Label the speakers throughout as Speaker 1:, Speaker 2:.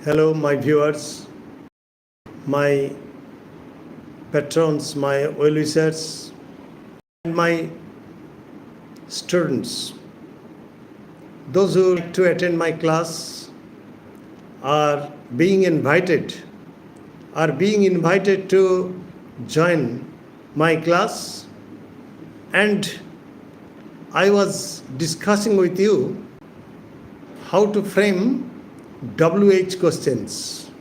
Speaker 1: Hello, my viewers, my patrons, my well-wishers, and my students. Those who like to attend my class are being invited to join my class, and I was discussing with you how to frame WH questions.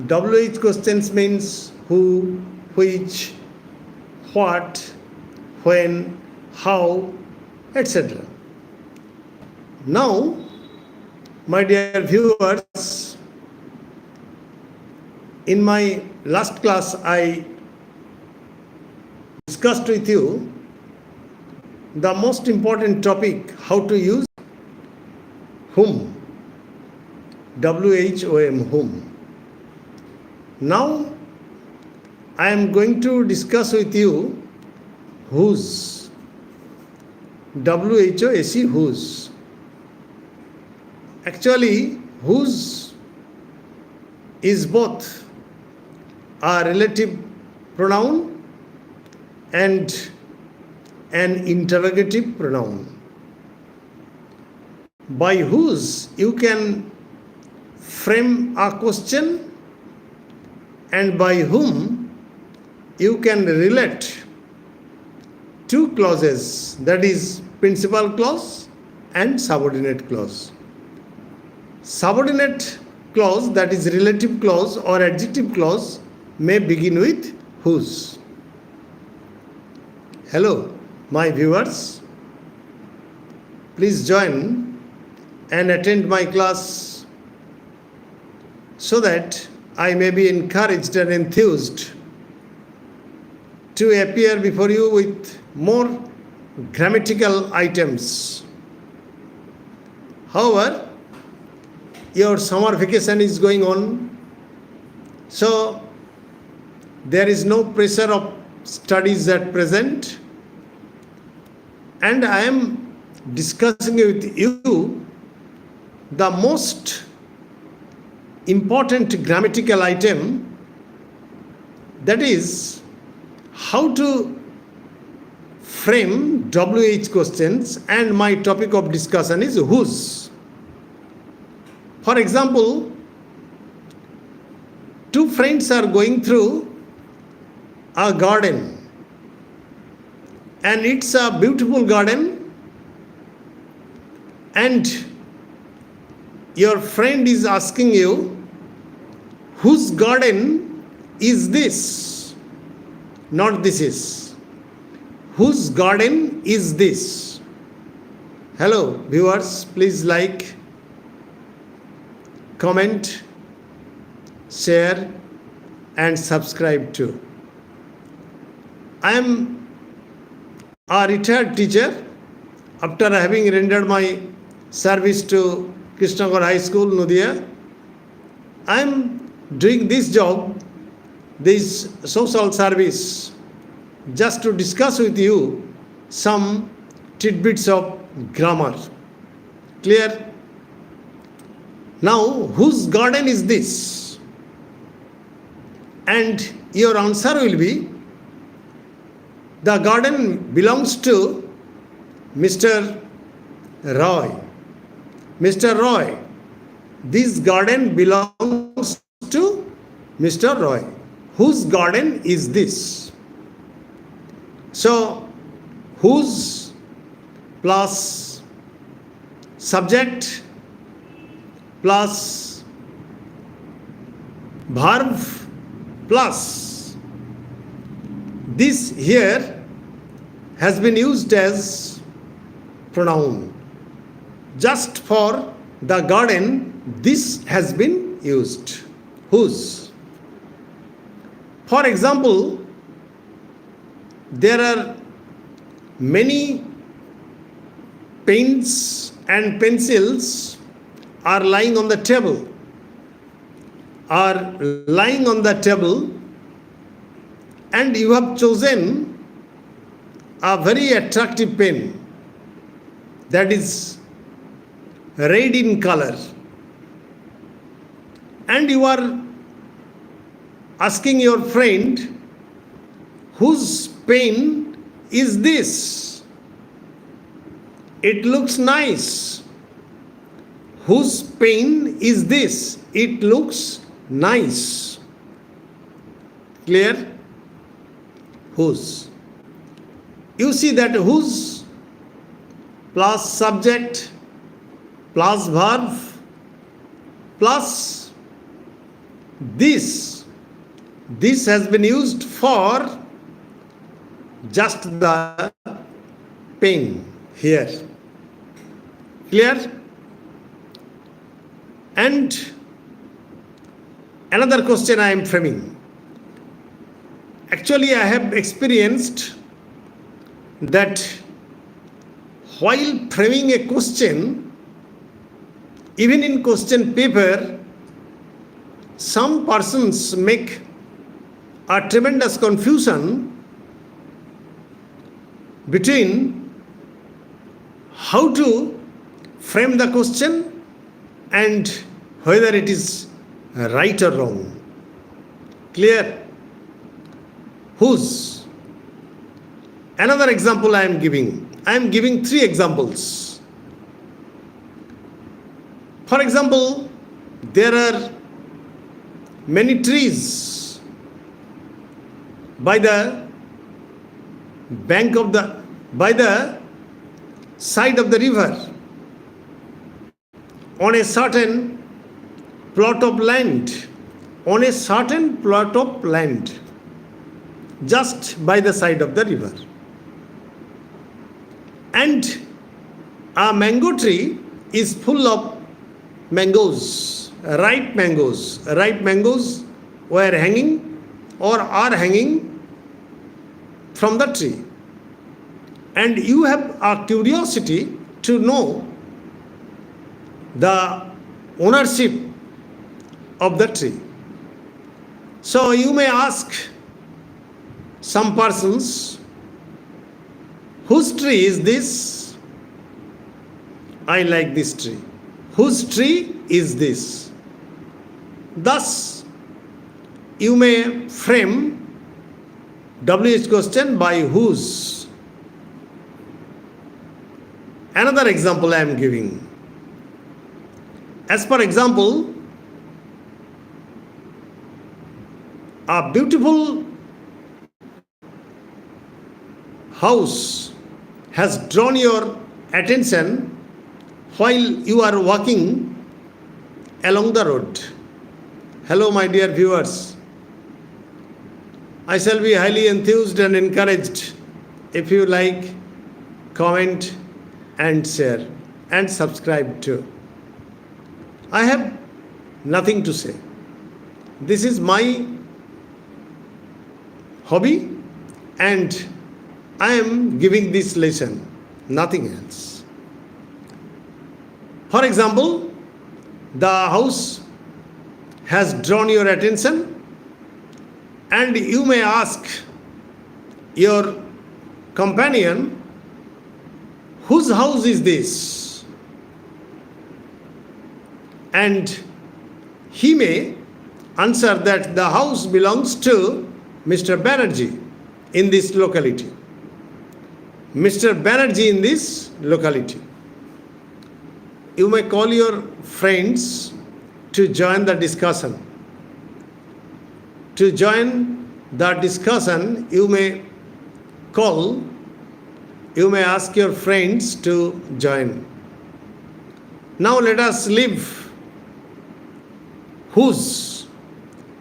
Speaker 1: WH questions means who, which, what, when, how, etc. Now, my dear viewers, in my last class I discussed with you the most important topic, how to use whom. WHOM, whom. Now I am going to discuss with you whose. WHOSE, whose. Actually, whose is both a relative pronoun and an interrogative pronoun. By whose you can frame a question, and by whom you can relate two clauses, that is principal clause and subordinate clause. Subordinate clause, that is relative clause or adjective clause, may begin with whose. Hello, my viewers. Please join and attend my class so that I may be encouraged and enthused to appear before you with more grammatical items. However, your summer vacation is going on, so there is no pressure of studies at present, and I am discussing with you the most important grammatical item, that is how to frame WH questions, and my topic of discussion is whose. For example, two friends are going through a garden, and it's a beautiful garden, and your friend is asking you, whose garden is this? Not this is. Whose garden is this? Hello, viewers, please like, comment, share, and subscribe too. I am a retired teacher after having rendered my service to Krishnagar High School, Nadia. I am doing this job, this social service, just to discuss with you some tidbits of grammar. Clear? Now, whose garden is this? And your answer will be, the garden belongs to Mr. Roy. Mr. Roy, this garden belongs to Mr. Roy. Whose garden is this? So, whose plus subject plus verb plus this here has been used as pronoun. Just for the garden, this has been used. Whose. For example, there are many pens and pencils are lying on the table. And you have chosen a very attractive pen that is red in color. and you are asking your friend, whose pen is this? It looks nice. Whose pen is this? It looks nice. Clear? Whose. You see that whose plus subject plus verb plus this. This has been used for just the pen here. Clear? And another question I am framing. Actually, I have experienced that while framing a question, even in question paper, some persons make a tremendous confusion between how to frame the question and whether it is right or wrong. Clear? Whose. Another example I am giving. I am giving 3 examples. For example, there are many trees by the side of the river on a certain plot of land, just by the side of the river. And a mango tree is full of mangoes, ripe mangoes. Ripe mangoes were hanging or are hanging from the tree. And you have a curiosity to know the ownership of the tree. So you may ask some persons, whose tree is this? I like this tree. Whose tree is this? Thus, you may frame WH question by whose. Another example I am giving. As per example, a beautiful house has drawn your attention while you are walking along the road. Hello, my dear viewers. I shall be highly enthused and encouraged if you like, comment and share and subscribe too. I have nothing to say. This is my hobby and I am giving this lesson, nothing else. For example, the house has drawn your attention and you may ask your companion, whose house is this? And he may answer that the house belongs to Mr. Banerjee in this locality. Mr. Banerjee in this locality. You may call your friends to join the discussion. To join the discussion, you may ask your friends to join. Now let us leave whose.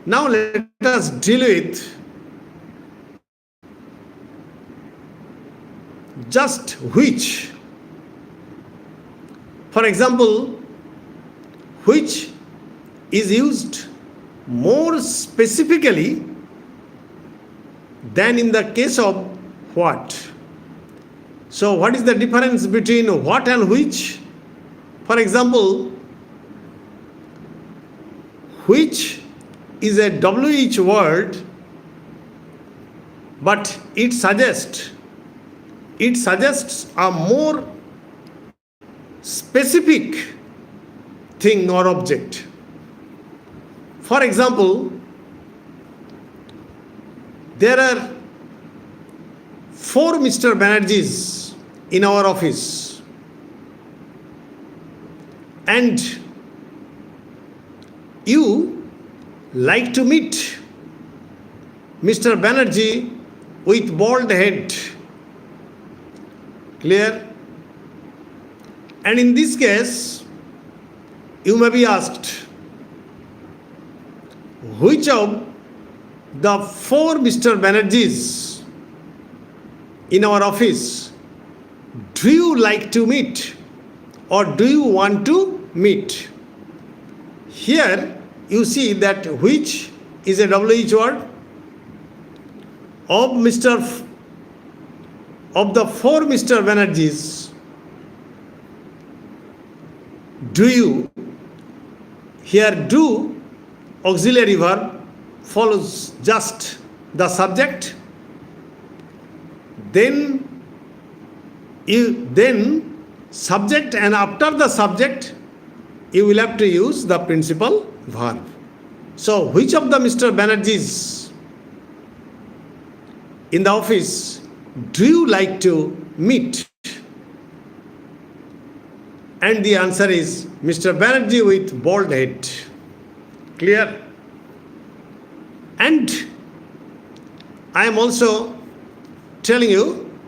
Speaker 1: Now let us deal with just which. For example, which is used more specifically than in the case of what. So what is the difference between what and which? For example, which is a WH word, but it suggests a more specific thing or object. For example, there are 4 Mr. Banerjees in our office, and you like to meet Mr. Banerjee with bald head. Clear? And in this case, you may be asked, which of the 4 Mr. Banerjees in our office do you like to meet or do you want to meet? Here you see that which is a WH word. Of the 4 Mr. Banerjees, do you, here do auxiliary verb follows just the subject, then subject, and after the subject you will have to use the principal verb. So which of the Mr. Banerjees in the office do you like to meet? And the answer is Mr. Banerjee with bald head. Clear? And I am also telling you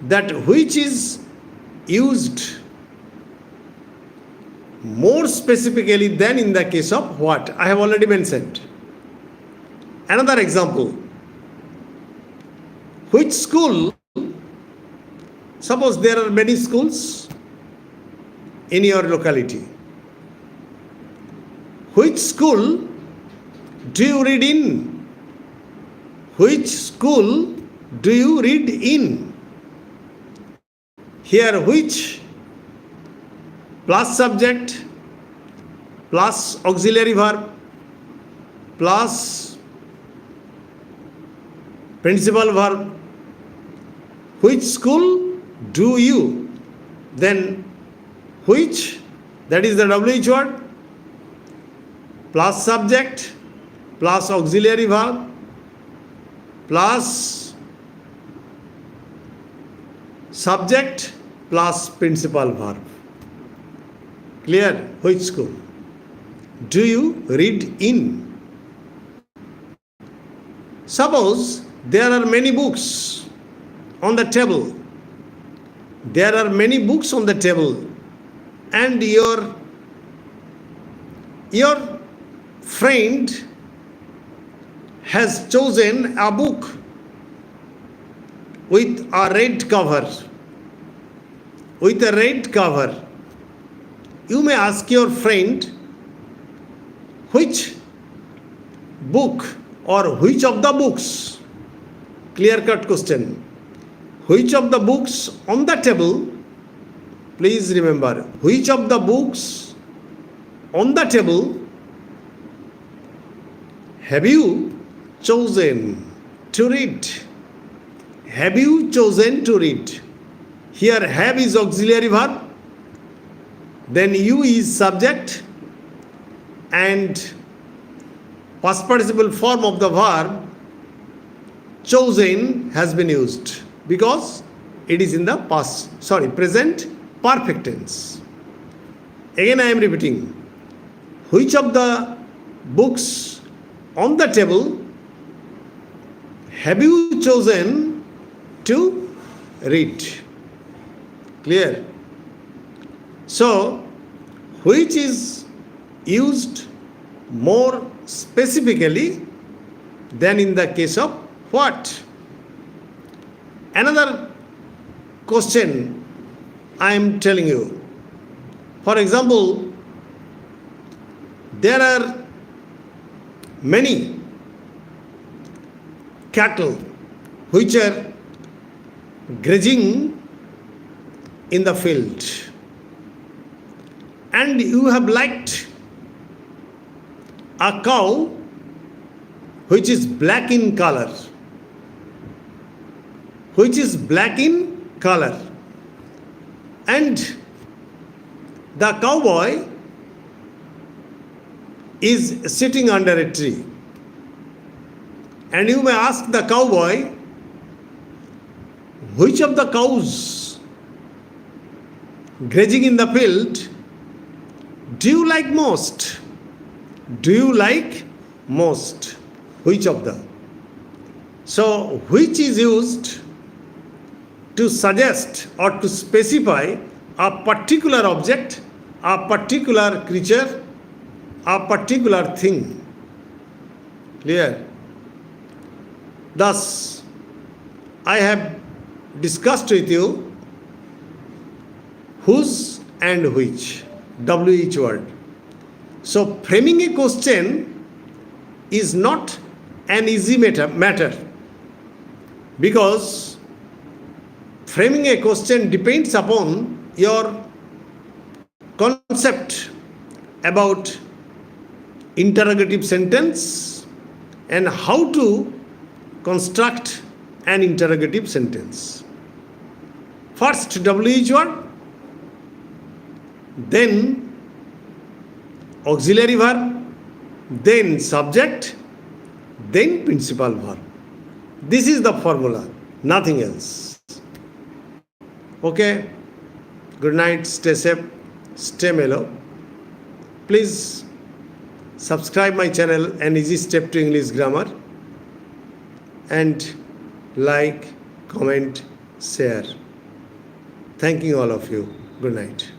Speaker 1: that which is used more specifically than in the case of what I have already mentioned. Another example. Which school, suppose there are many schools in your locality. Which school do you read in? Which school do you read in? Here which plus subject plus auxiliary verb plus principal verb. Which school do you? Then which, that is the WH word, plus subject plus auxiliary verb plus subject plus principal verb. Clear? Which school do you read in? Suppose there are many books on the table. There are many books on the table, and your friend has chosen a book with a red cover. With a red cover. You may ask your friend, which book or which of the books? Clear cut question. Which of the books on the table? Please remember, which of the books on the table have you chosen to read? Have you chosen to read? Here have is auxiliary verb, then you is subject, and past participle form of the verb chosen has been used because it is in the present perfect tense. Again I am repeating, which of the books on the table have you chosen to read? Clear? So, which is used more specifically than in the case of what? Another question I am telling you. For example, there are many cattle which are grazing in the field, and you have liked a cow which is black in color, and the cowboy is sitting under a tree. And you may ask the cowboy, which of the cows grazing in the field do you like most? Do you like most? Which of the? So, which is used to suggest or to specify a particular object, a particular creature, a particular thing. Clear? Thus, I have discussed with you whose and which, WH word. So, framing a question is not an easy matter because framing a question depends upon your concept about interrogative sentence and how to construct an interrogative sentence. First WH word, then auxiliary verb, then subject, then principal verb. This is the formula, nothing else. Okay, good night, stay safe, stay mellow. Please subscribe my channel, An Easy Step to English Grammar, and like, comment, share. Thanking all of you. Good night.